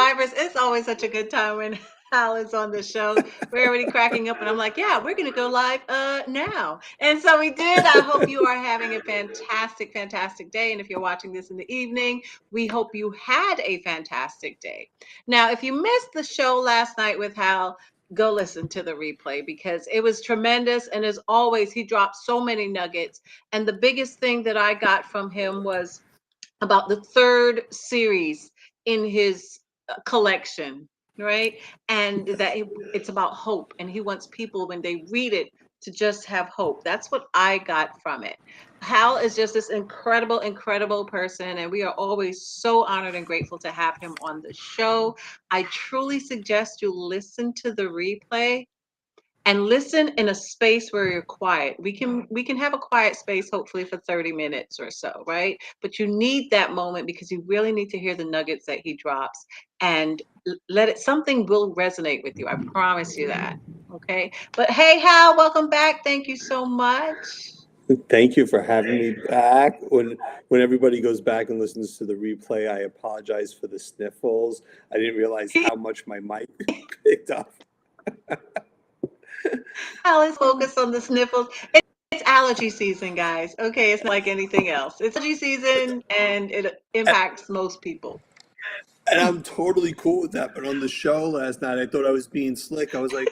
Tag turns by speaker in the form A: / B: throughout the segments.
A: survivors. It's always such a good time when Hal is on the show. We're already cracking up, and I'm like, yeah, we're going to go live now. And so we did. I hope you are having a fantastic, fantastic day. And if you're watching this in the evening, we hope you had a fantastic day. Now, if you missed the show last night with Hal, go listen to the replay because it was tremendous. And as always, he dropped so many nuggets. And the biggest thing that I got from him was about the third series in his collection, right? And that it's about hope. And he wants people, when they read it, to just have hope. That's what I got from it. Hal is just this incredible, incredible person. And we are always so honored and grateful to have him on the show. I truly suggest you listen to the replay and listen in a space where you're quiet. We can have a quiet space hopefully for 30 minutes or so, right? But you need that moment because you really need to hear the nuggets that he drops and let it, something will resonate with you. I promise you that. Okay. But hey, Hal, welcome back. Thank you so much.
B: Thank you for having me back. When everybody goes back and listens to the replay, I apologize for the sniffles. I didn't realize how much my mic picked up.
A: Hal is focused on the sniffles. It's allergy season, guys. Okay, it's not like anything else. It's allergy season and it impacts most people.
B: And I'm totally cool with that. But on the show last night, I thought I was being slick. I was like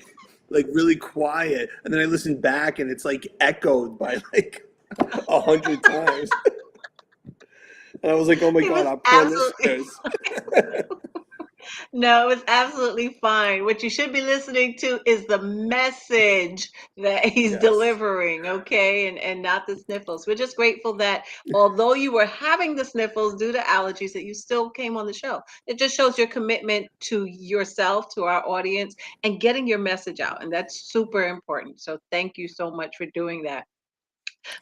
B: really quiet. And then I listened back and it's like echoed by like 100 times. And I was like, oh my God, our poor listeners.
A: No, it's absolutely fine. What you should be listening to is the message that he's delivering, okay? And not the sniffles. We're just grateful that although you were having the sniffles due to allergies, that you still came on the show. It just shows your commitment to yourself, to our audience, and getting your message out. And that's super important. So thank you so much for doing that.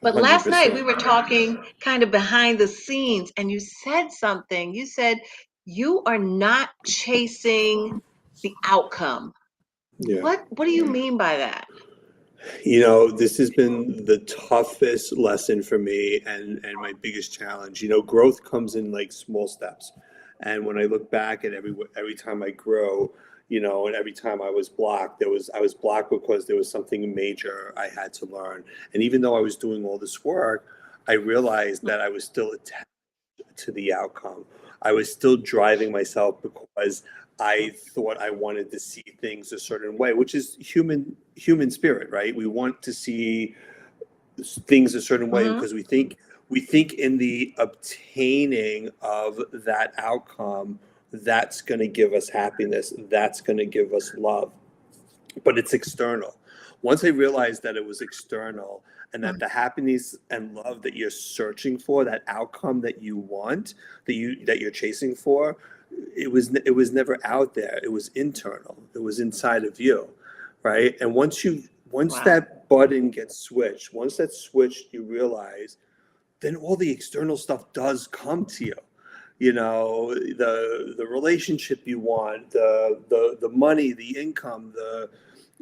A: But
B: 100%.
A: last night we were talking kind of behind the scenes, and you said something. You said you are not chasing the outcome.
B: Yeah.
A: What do you mean by that?
B: You know, this has been the toughest lesson for me and my biggest challenge. You know, growth comes in like small steps. And when I look back at every time I grow, you know, and every time I was blocked, I was blocked because there was something major I had to learn. And even though I was doing all this work, I realized that I was still attached to the outcome. I was still driving myself because I thought I wanted to see things a certain way, which is human spirit, right? We want to see things a certain way because we think in the obtaining of that outcome, that's going to give us happiness, that's going to give us love, but it's external. Once I realized that it was external and that the happiness and love that you're searching for, that outcome that you want, that you're chasing for, it was never out there. It was internal. It was inside of you, right? And once that button gets switched, once that's switched, you realize then all the external stuff does come to you. You know, the relationship you want, the money, the income,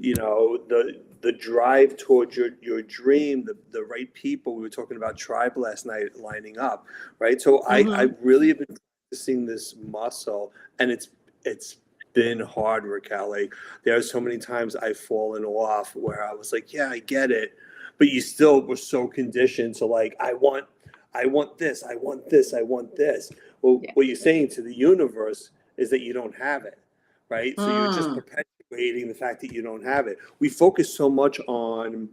B: the drive towards your dream, the right people. We were talking about tribe last night lining up, right? So I really have been practicing this muscle, and it's been hard, Raquel. Like, there are so many times I've fallen off where I was like, yeah, I get it, but you still were so conditioned to like, I want this, I want this, I want this. Well, what you're saying to the universe is that you don't have it, right? So you're just perpetuating the fact that you don't have it. We focus so much on,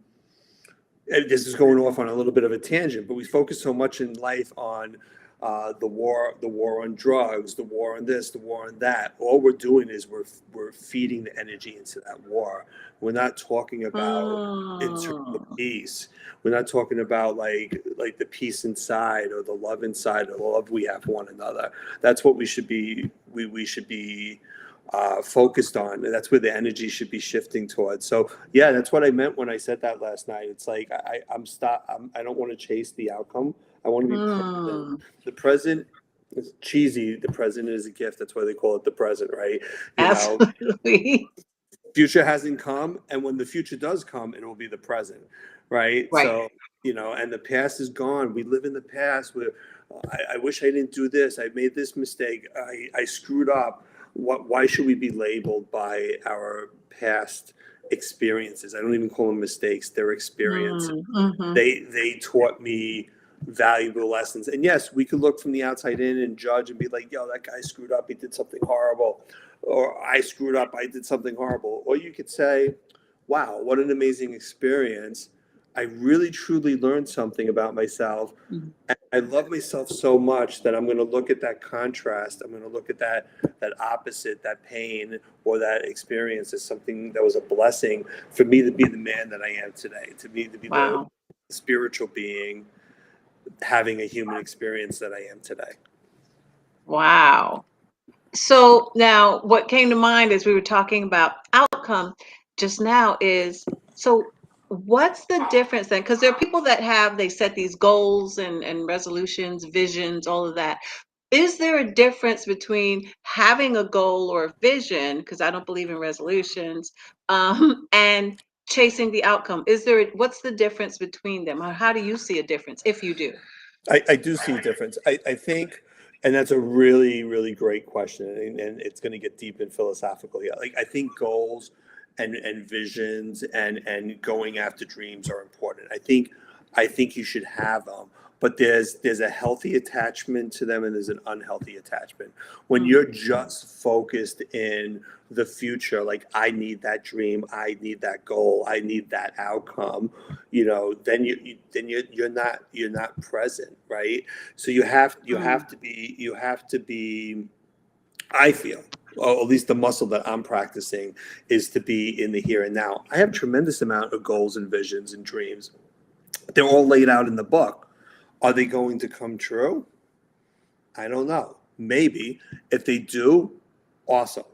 B: and this is going off on a little bit of a tangent, but we focus so much in life on the war on drugs, the war on this, the war on that. All we're doing is we're feeding the energy into that war. We're not talking about internal peace. We're not talking about like the peace inside or the love inside or the love we have for one another. That's what we should be. We should be focused on. And that's where the energy should be shifting towards. So yeah, that's what I meant when I said that last night. It's like I don't want to chase the outcome. I want to be present. The present is cheesy. The present is a gift. That's why they call it the present, right?
A: Absolutely.
B: Future hasn't come, and when the future does come, it will be the present, right? So, and the past is gone. We live in the past where I wish I didn't do this. I made this mistake. I screwed up. why should we be labeled by our past experiences? I don't even call them mistakes, they're experiences.
A: Mm-hmm.
B: They taught me valuable lessons. And yes, we could look from the outside in and judge and be like, yo, that guy screwed up, he did something horrible. Or I screwed up, I did something horrible. Or you could say, wow, what an amazing experience. I really truly learned something about myself. I love myself so much that I'm going to look at that contrast. I'm going to look at that opposite, that pain or that experience as something that was a blessing for me to be the man that I am today, to me to be the
A: Wow.
B: spiritual being having a human experience that I am today.
A: Wow. So now what came to mind as we were talking about outcome just now is, so what's the difference then? Because there are people that they set these goals and resolutions, visions, all of that. Is there a difference between having a goal or a vision, because I don't believe in resolutions, and chasing the outcome? What's the difference between them? Or how do you see a difference, if you do?
B: I do see a difference. I think, and that's a really, really great question, and it's going to get deep and philosophical here. Like I think goals and visions and going after dreams are important. I think you should have them, but there's a healthy attachment to them and there's an unhealthy attachment. When
A: Mm,
B: you're just focused in the future, like I need that dream, I need that goal, I need that outcome, then you're not present, right? So
A: mm,
B: you have to be, I feel, or at least the muscle that I'm practicing is to be in the here and now. I have tremendous amount of goals and visions and dreams. They're all laid out in the book. Are they going to come true? I don't know. Maybe. If they do, awesome.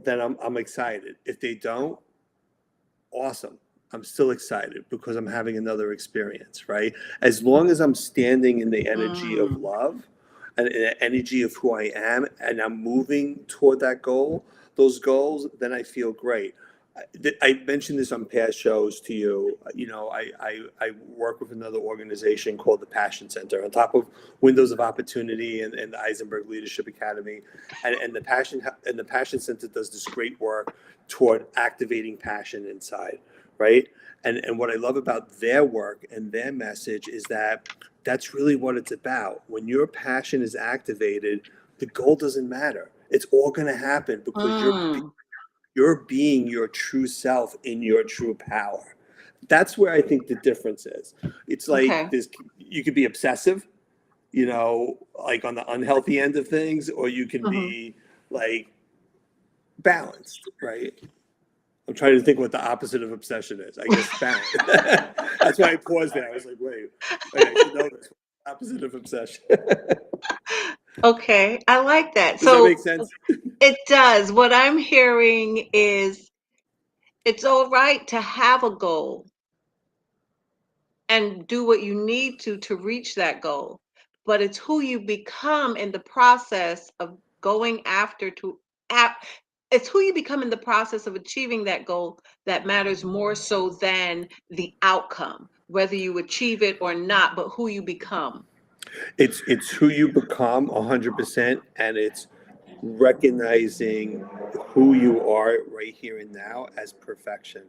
B: Then I'm excited. If they don't, awesome. I'm still excited because I'm having another experience, right? As long as I'm standing in the energy of
A: mm.
B: love and in the energy of who I am and I'm moving toward that goal, those goals, then I feel great. I mentioned this on past shows to you. I work with another organization called the Passion Center on top of Windows of Opportunity and the Eisenberg Leadership Academy. And the Passion Center does this great work toward activating passion inside, right? And what I love about their work and their message is that that's really what it's about. When your passion is activated, the goal doesn't matter. It's all going to happen because
A: Mm,
B: you're being your true self in your true power. That's where I think the difference is. It's like
A: okay.
B: this: you could be obsessive, like on the unhealthy end of things, or you can
A: Mhm.
B: be like balanced, right? I'm trying to think what the opposite of obsession is. I guess balance. That's why I paused there. I was like, wait, I should know this. Opposite of obsession.
A: Okay, I like that.
B: Does that make
A: So
B: sense?
A: it does. What I'm hearing is it's all right to have a goal and do what you need to reach that goal, but it's who you become in the process of going after to ap- it's who you become in the process of achieving that goal that matters more so than the outcome, whether you achieve it or not, but who you become.
B: It's who you become 100%, and it's recognizing who you are right here and now as perfection,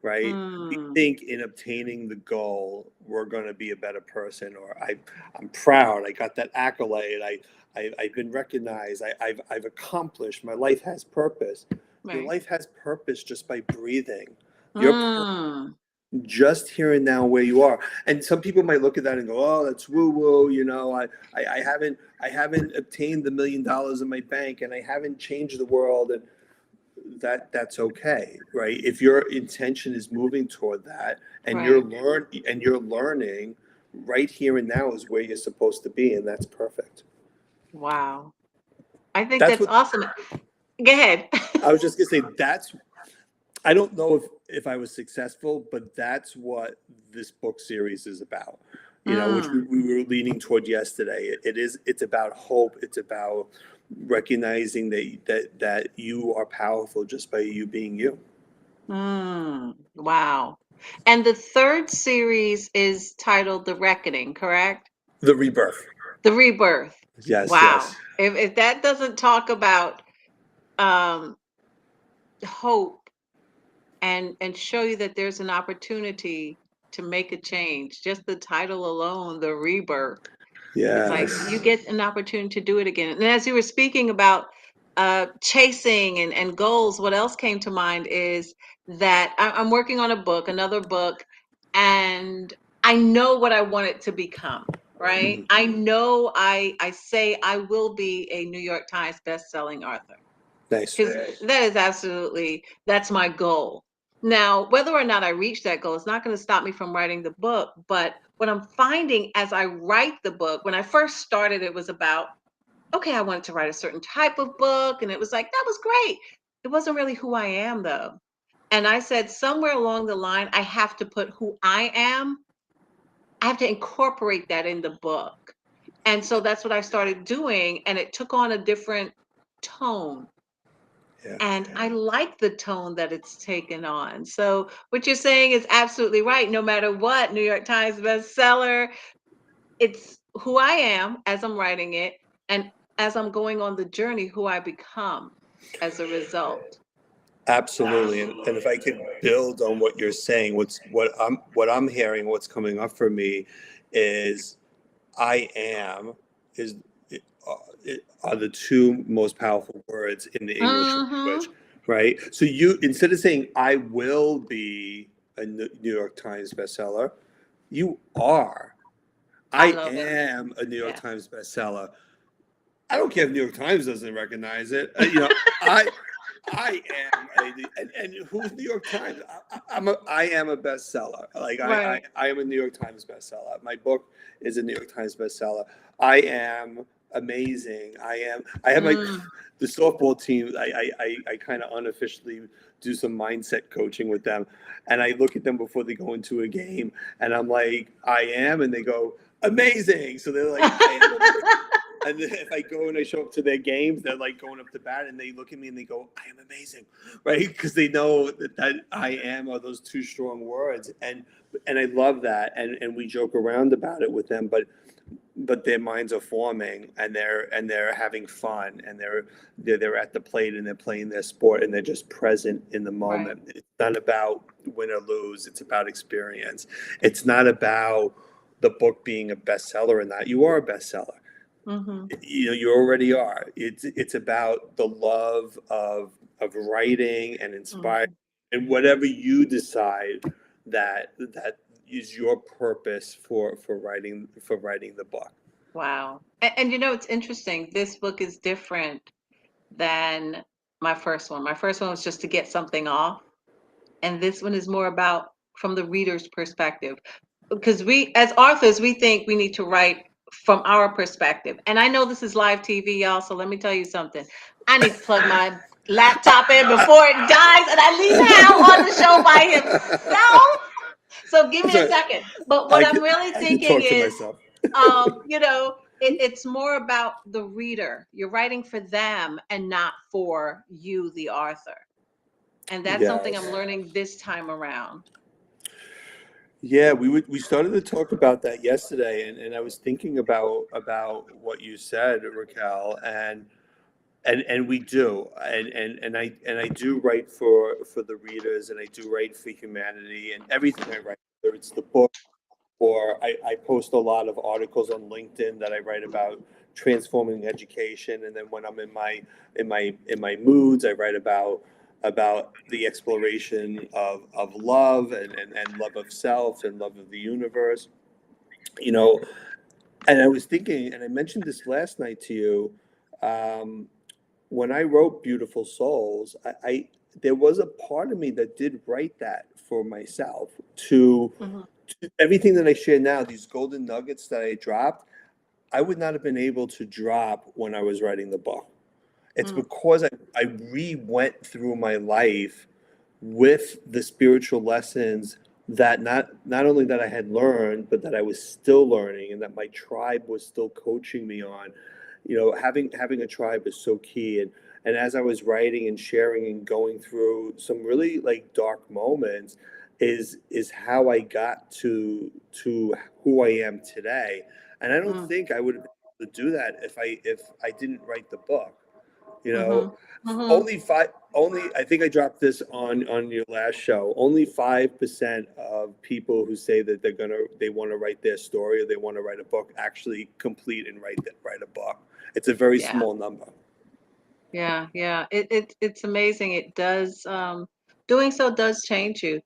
B: right? We
A: Mm,
B: think in obtaining the goal we're going to be a better person, or I'm proud, I got that accolade, I've been recognized, I've accomplished, my life has purpose. Your
A: right.
B: life has purpose just by breathing. Your
A: Mm,
B: just here and now where you are. And some people might look at that and go, "Oh, that's woo woo." I haven't obtained the $1 million in my bank, and I haven't changed the world, and that's okay, right? If your intention is moving toward that, and
A: right.
B: you're learning, right here and now is where you're supposed to be, and that's perfect.
A: Wow. I think
B: That's
A: that's
B: what
A: awesome. Go ahead.
B: I was just gonna say. I don't know if I was successful, but that's what this book series is about. Which we,
A: Mm,
B: we were leaning toward yesterday. It's about hope. It's about recognizing that you are powerful just by you being you.
A: wow. And the third series is titled The Reckoning, correct?
B: The rebirth.
A: The Rebirth.
B: Yes,
A: Wow.
B: yes.
A: If that doesn't talk about um, hope and show you that there's an opportunity to make a change, just the title alone, the rebirth, it's like you
B: Yes.
A: get an opportunity to do it again. And as you were speaking about chasing and goals, what else came to mind is that I'm working on a book, another book, and I know what I want it to become, right?
B: Mhm.
A: I know I say I will be a New York Times best-selling author
B: Nice.
A: because that is absolutely, that's my goal. Now, whether or not I reach that goal, it's not going to stop me from writing the book. But what I'm finding as I write the book, when I first started, it was about, okay, I wanted to write a certain type of book. And it was like, that was great. It wasn't really who I am, though. And I said, somewhere along the line, I have to put who I am, I have to incorporate that in the book. And so that's what I started doing. And it took on a different tone,
B: Yeah.
A: and I like the tone that it's taken on. So what you're saying is absolutely right. No matter what, New York Times bestseller, it's who I am as I'm writing it, and as I'm going on the journey, who I become as a result.
B: Absolutely. And if I could build on what you're saying, what I'm hearing, what's coming up for me is I am is uh, are the two most powerful words in the English
A: Mm-hmm.
B: language, right? So you, instead of saying I will be a New York Times bestseller, you are.
A: I
B: I
A: love it.
B: am a New York
A: Yeah.
B: Times bestseller. I don't care if New York Times doesn't recognize it. I I am and who's New York Times? I am a bestseller. Like
A: Right.
B: I am a New York Times bestseller. My book is a New York Times bestseller. I am amazing. I have my
A: Mm.
B: the softball team. I kind of unofficially do some mindset coaching with them, and I look at them before they go into a game, and I'm like, I am, and they go amazing. So they're like, I am amazing. And then if I go and I show up to their games, they're like going up to bat and they look at me and they go, I am amazing, right? Because they know that I am are those two strong words. And I love that. And we joke around about it with them, but their minds are forming and they're having fun and they're at the plate and they're playing their sport and they're just present in the
A: Right.
B: moment. It's not about win or lose, it's about experience. It's not about the book being a bestseller or not. You are a bestseller,
A: Mm-hmm.
B: you already are. It's about the love of writing and inspiring
A: Mm-hmm.
B: and whatever you decide that is your purpose for writing the book.
A: Wow. And you know, it's interesting. This book is different than my first one. My first one was just to get something off. And this one is more about from the reader's perspective. Because we, as authors, we think we need to write from our perspective. And I know this is live TV, y'all. So let me tell you something. I need to plug my laptop in before it dies, and I leave Hal on the show by himself. So give me a
B: So
A: second. But what
B: I
A: I'm
B: could
A: really
B: I could
A: thinking
B: talk to
A: is,
B: myself.
A: it's more about the reader. You're writing for them and not for you, the author. And that's something I'm
B: Yes.
A: learning this time around.
B: Yeah, we started to talk about that yesterday, and I was thinking about what you said, Raquel, and we do, and I do write for the readers, and I do write for humanity, and everything I write, whether it's the book or I post a lot of articles on LinkedIn that I write about transforming education, and then when I'm in my moods, I write about the exploration of love and love of self and love of the universe. You know, and I was thinking, and I mentioned this last night to you. When I wrote Beautiful Souls, I there was a part of me that did write that for myself
A: Hmm.
B: to everything that I share now, these golden nuggets that I dropped, I would not have been able to drop when I was writing the book. It's
A: Mm,
B: because I re-went through my life with the spiritual lessons that not only that I had learned, but that I was still learning and that my tribe was still coaching me on. Having a tribe is so key. And as I was writing and sharing and going through some really like dark moments, is how I got to who I am today. And I don't
A: mm,
B: think I would have been to do that if I didn't write the book. You know,
A: Mm-hmm. Mm-hmm.
B: only I think I dropped this on your last show. Only 5% of people who say that they want to write their story or they want to write a book actually complete and write a book. It's a very
A: Yeah.
B: small number.
A: Yeah. Yeah. It's amazing. It does. Doing so does change you.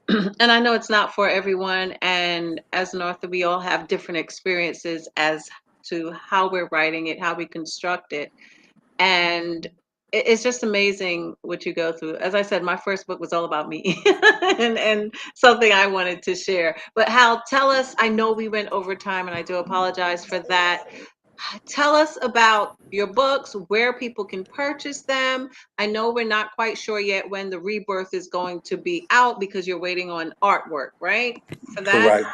A: And I know it's not for everyone. And as an author, we all have different experiences as to how we're writing it, how we construct it. And it's just amazing what you go through. As I said, my first book was all about me and something I wanted to share. But Hal, tell us, I know we went over time and I do apologize for that. Tell us about your books, where people can purchase them. I know we're not quite sure yet when the rebirth is going to be out because you're waiting on artwork, right? For that.
B: Correct.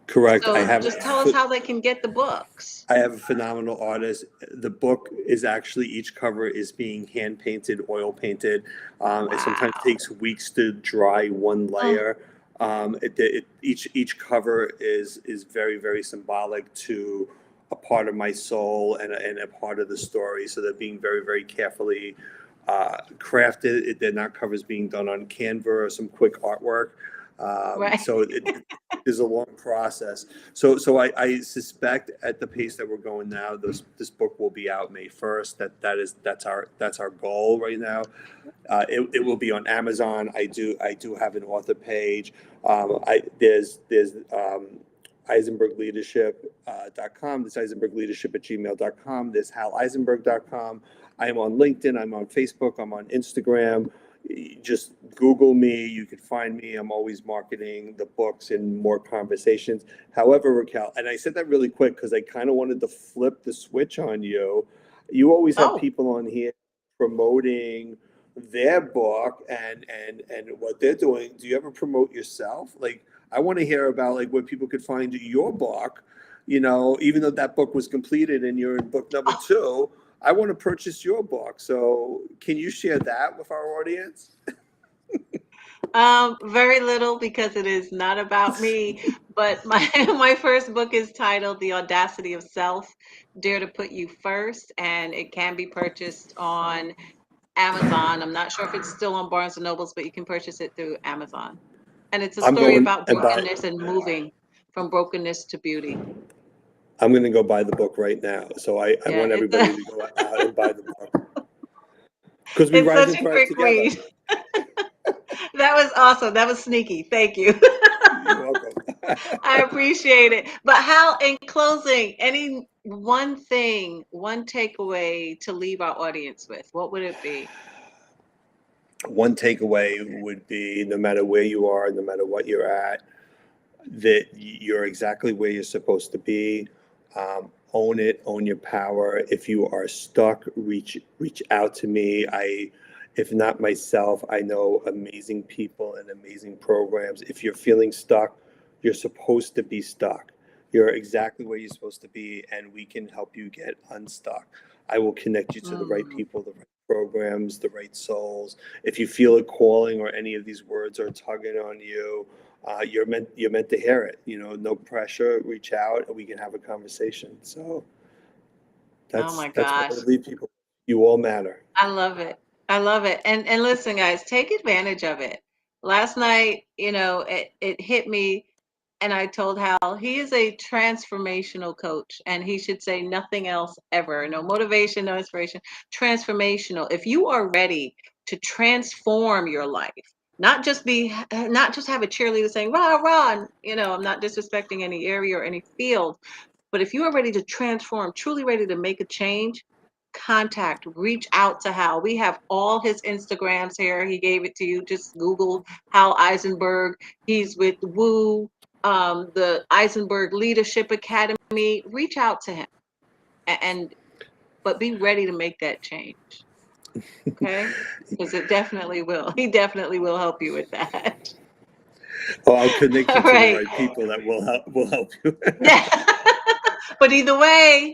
B: Correct.
A: So just tell us how they can get the books.
B: I have a phenomenal artist. The book is actually, each cover is being hand painted, oil painted. It sometimes
A: Wow.
B: takes weeks to dry one layer. Each cover is very, very symbolic to a part of my soul and a part of the story. So they're being very, very carefully crafted. They're not covers being done on Canva or some quick artwork.
A: Right.
B: So there's a long process. So I suspect at the pace that we're going now, this book will be out May 1st. That's our goal right now. It will be on Amazon. I do have an author page. There's Eisenberg Leadership.com. There's Eisenberg Leadership at gmail.com. There's HalEisenberg.com. I am on LinkedIn. I'm on Facebook. I'm on Instagram. Just Google me. You can find me. I'm always marketing the books and more conversations. However, Raquel, and I said that really quick because I kind of wanted to flip the switch on you. You always have
A: Oh,
B: people on here promoting their book and what they're doing. Do you ever promote yourself? Like, I want to hear about like where people could find your book. You know, even though that book was completed and you're in book number 2. I want to purchase your book. So can you share that with our audience?
A: very little because it is not about me. But my my first book is titled The Audacity of Self, Dare to Put You First, and it can be purchased on Amazon. I'm not sure if it's still on Barnes and Nobles, but you can purchase it through Amazon. And it's a
B: I'm
A: story
B: going
A: about
B: and buy.
A: brokenness and moving from brokenness to beauty.
B: I'm going to go buy the book right now. So I
A: Yeah,
B: want
A: it's
B: everybody to go out and buy the book because we
A: it's
B: rise
A: such
B: and
A: a
B: thrive
A: quick
B: together.
A: read. That was awesome. That was sneaky. Thank you.
B: You're welcome.
A: I appreciate it. But Hal, in closing, any one thing, one takeaway to leave our audience with, what would it be?
B: One takeaway would be no matter where you are, no matter what you're at, that you're exactly where you're supposed to be. Own it, own your power. If you are stuck, reach out to me. If not myself, I know amazing people and amazing programs. If you're feeling stuck, you're supposed to be stuck. You're exactly where you're supposed to be, and we can help you get unstuck. I will connect you to the right
A: Mm.
B: people, the right programs, the right souls. If you feel a calling or any of these words are tugging on you, you're meant to hear it. You know, no pressure. Reach out, and we can have a conversation. So
A: Oh
B: that's
A: my
B: what I
A: gosh.
B: would leave people. You all matter.
A: I love it. I love it. And listen, guys, take advantage of it. Last night, it hit me and I told Hal he is a transformational coach and he should say nothing else ever. No motivation, no inspiration. Transformational. If you are ready to transform your life, not just have a cheerleader saying rah rah, and, I'm not disrespecting any area or any field, but if you are ready to transform, truly ready to make a change, reach out to Hal. We have all his Instagrams here. He gave it to you. Just Google Hal Eisenberg. He's with Woo, the Eisenberg Leadership Academy. Reach out to him but be ready to make that change. Okay? Because it definitely will. He definitely will help you with that.
B: Oh, I'll connect
A: All
B: you to the
A: right.
B: right people that will help you.
A: Yeah. But either way,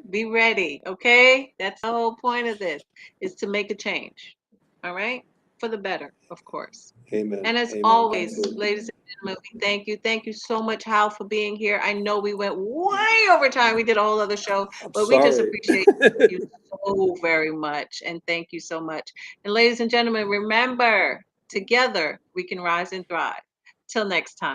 A: be ready. Okay? That's the whole point of this is to make a change. All right? for the better, of course.
B: Amen.
A: And as
B: Amen.
A: always,
B: Absolutely.
A: ladies and gentlemen, we thank you. Thank you so much, Hal, for being here. I know we went way over time. We did a whole other show,
B: I'm
A: but we just
B: sorry.
A: appreciate you so very much. And thank you so much. And ladies and gentlemen, remember, together we can rise and thrive. Till next time.